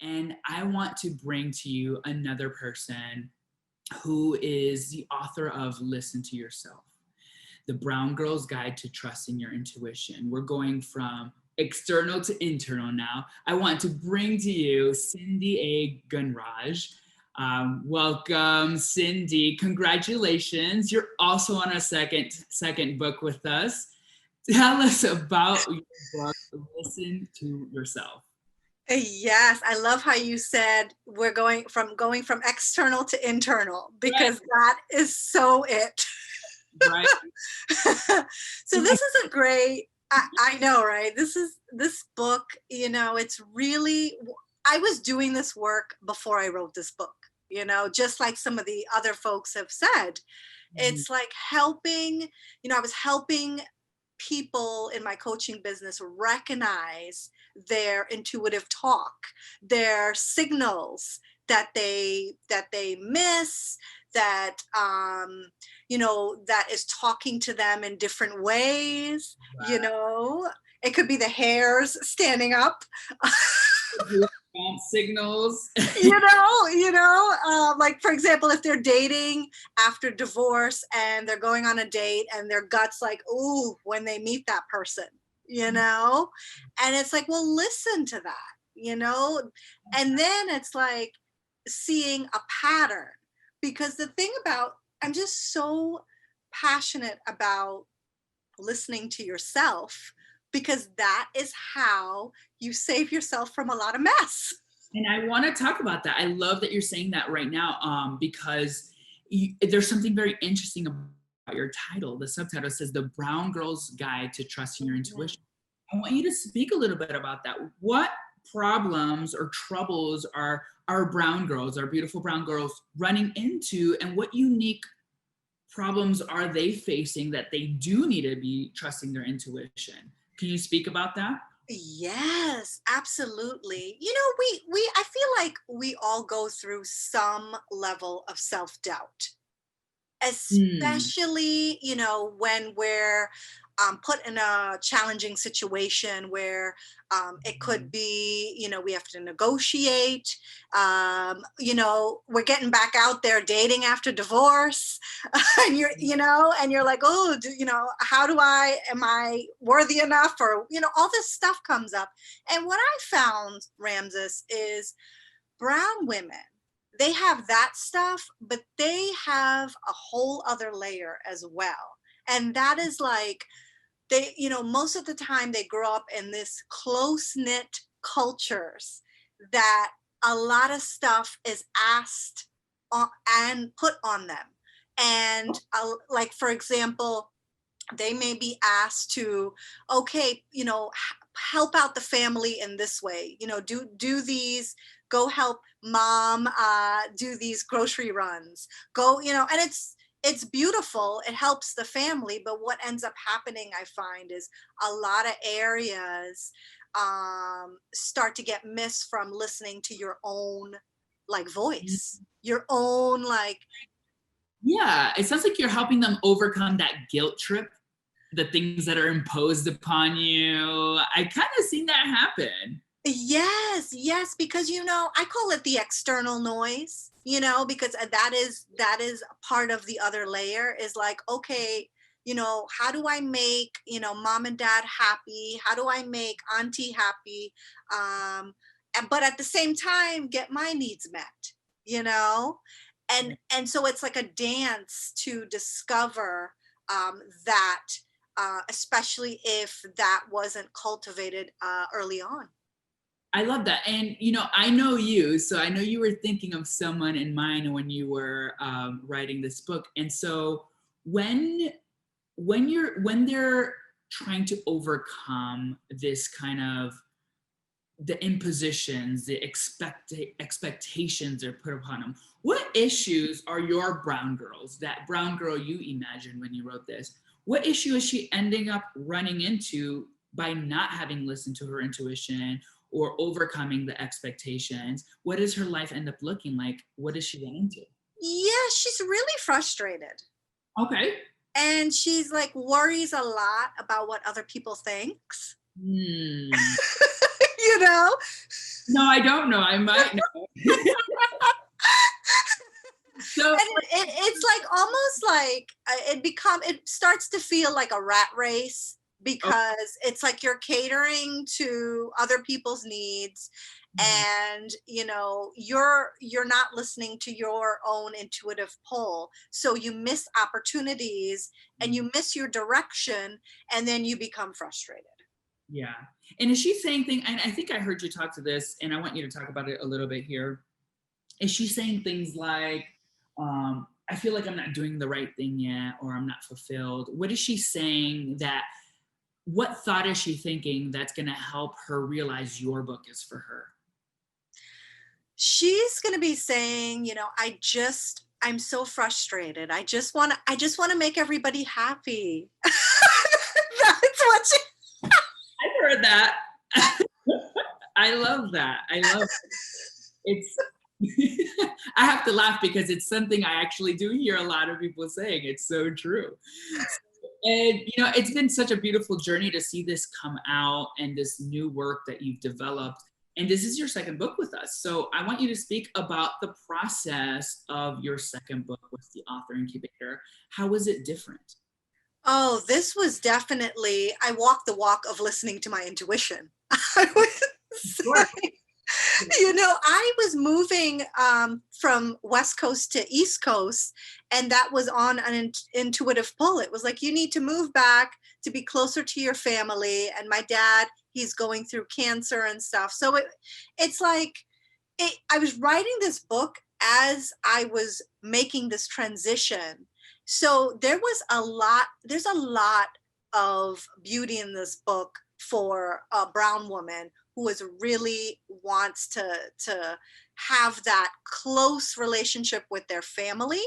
And I want to bring to you another person who is the author of Listen to Yourself, The Brown Girl's Guide to Trusting Your Intuition. We're going from external to internal now. I want to bring to you Cindy Gunraj. Welcome, Cindy. Congratulations. You're also on a second book with us. Tell us about your book, Listen to Yourself. Yes, I love how you said we're going from external to internal, because that is so it. Right. So this is a great, I know, right? This book, it's really, I was doing this work before I wrote this book, just like some of the other folks have said. It's like helping, I was helping people in my coaching business recognize their intuitive talk, their signals that they miss, that that is talking to them in different ways. Wow. It could be the hairs standing up. Signals. Like, for example, if they're dating after divorce and they're going on a date and their gut's like, ooh, when they meet that person, and it's like, well, listen to that, and then it's like seeing a pattern, because the thing about, I'm just so passionate about listening to yourself, because that is how you save yourself from a lot of mess. And I want to talk about that. I love that you're saying that right now, because there's something very interesting about your title. The subtitle says The Brown Girl's Guide to Trusting Your Intuition. I want you to speak a little bit about that. What problems or troubles are our brown girls, our beautiful brown girls, running into, and what unique problems are they facing that they do need to be trusting their intuition? Can you speak about that? Yes, absolutely. I feel like we all go through some level of self-doubt, especially, when we're put in a challenging situation where it could be, we have to negotiate, we're getting back out there dating after divorce, and you're like, oh, am I worthy enough? Or, all this stuff comes up. And what I found, Ramses, is brown women, they have that stuff, but they have a whole other layer as well. And that is like, they, most of the time they grow up in this close-knit cultures that a lot of stuff is asked on, and put on them. And like, for example, they may be asked to, okay, help out the family in this way, do these, go help mom do these grocery runs, go, and it's beautiful, it helps the family. But what ends up happening, I find, is a lot of areas start to get missed from listening to your own like voice, your own like. Yeah, it sounds like you're helping them overcome that guilt trip, the things that are imposed upon you. I kind of seen that happen. Yes, because I call it the external noise, because that is part of the other layer, is like, okay, how do I make, mom and dad happy? How do I make auntie happy? But at the same time, get my needs met, and so it's like a dance to discover that, especially if that wasn't cultivated early on. I love that. And, I know you, so I know you were thinking of someone in mind when you were writing this book. And so when they're trying to overcome this kind of the impositions, the expectations are put upon them, what issues are your brown girls, that brown girl you imagined when you wrote this, what issue is she ending up running into by not having listened to her intuition or overcoming the expectations? What does her life end up looking like? What does she run into? Yeah, she's really frustrated. Okay. And she's like worries a lot about what other people thinks. No, I don't know. I might know. So And it's like almost like it starts to feel like a rat race, oh, because it's like you're catering to other people's needs, mhm, and you're not listening to your own intuitive pull, so you miss opportunities and mhm. you miss your direction, and then you become frustrated. Yeah. And is she saying things, and I think I heard you talk to this, and I want you to talk about it a little bit here. Is she saying things like, I feel like I'm not doing the right thing yet, or I'm not fulfilled? What is she saying that, what thought is she thinking that's going to help her realize your book is for her? She's going to be saying, I'm so frustrated. I just want to make everybody happy. That's what she I've heard that. I love that. I love it's I have to laugh because it's something I actually do hear a lot of people saying. It's so true. And it's been such a beautiful journey to see this come out and this new work that you've developed. And this is your second book with us. So I want you to speak about the process of your second book with the Author Incubator. How was it different? Oh, this was definitely, I walked the walk of listening to my intuition. I would Sure. say, I was moving from West Coast to East Coast, and that was on an intuitive pull. It was like, you need to move back to be closer to your family. And my dad, he's going through cancer and stuff. So it's like, I was writing this book as I was making this transition. So there's a lot of beauty in this book for a brown woman who is really wants to have that close relationship with their family,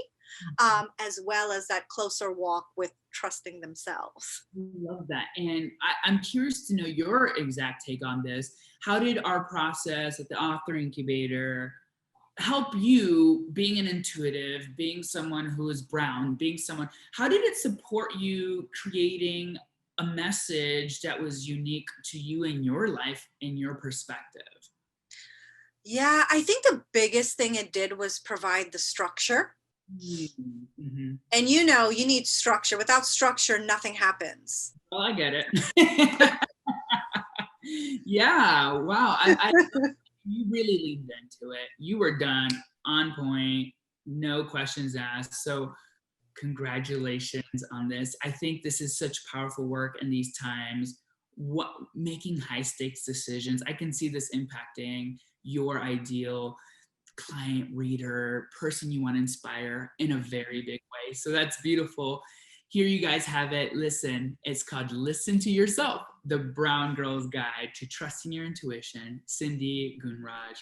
as well as that closer walk with trusting themselves. I love that. And I'm curious to know your exact take on this. How did our process at the Author Incubator help you, being an intuitive, being someone who is brown, being someone, how did it support you creating a message that was unique to you in your life, in your perspective? Yeah, I think the biggest thing it did was provide the structure. Mm-hmm. And you need structure. Without structure, nothing happens. Well, I get it. Yeah, wow. You really leaned into it. You were done, on point, no questions asked. So congratulations on this. I think this is such powerful work in these times. What, making high stakes decisions. I can see this impacting your ideal client, reader, person you want to inspire in a very big way. So that's beautiful. Here you guys have it. Listen, it's called Listen to Yourself, the Brown Girl's Guide to Trusting Your Intuition. Cindy Gunraj.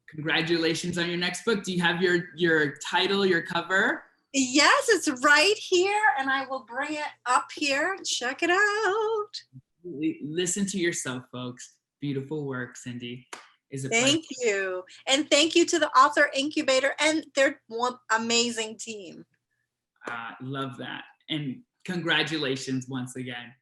Congratulations on your next book. Do you have your title, your cover? Yes, it's right here, and I will bring it up here. Check it out. Listen to yourself, folks. Beautiful work, Cindy. Is a pleasure. Thank you. And thank you to the Author Incubator and their amazing team. Love that. And congratulations once again.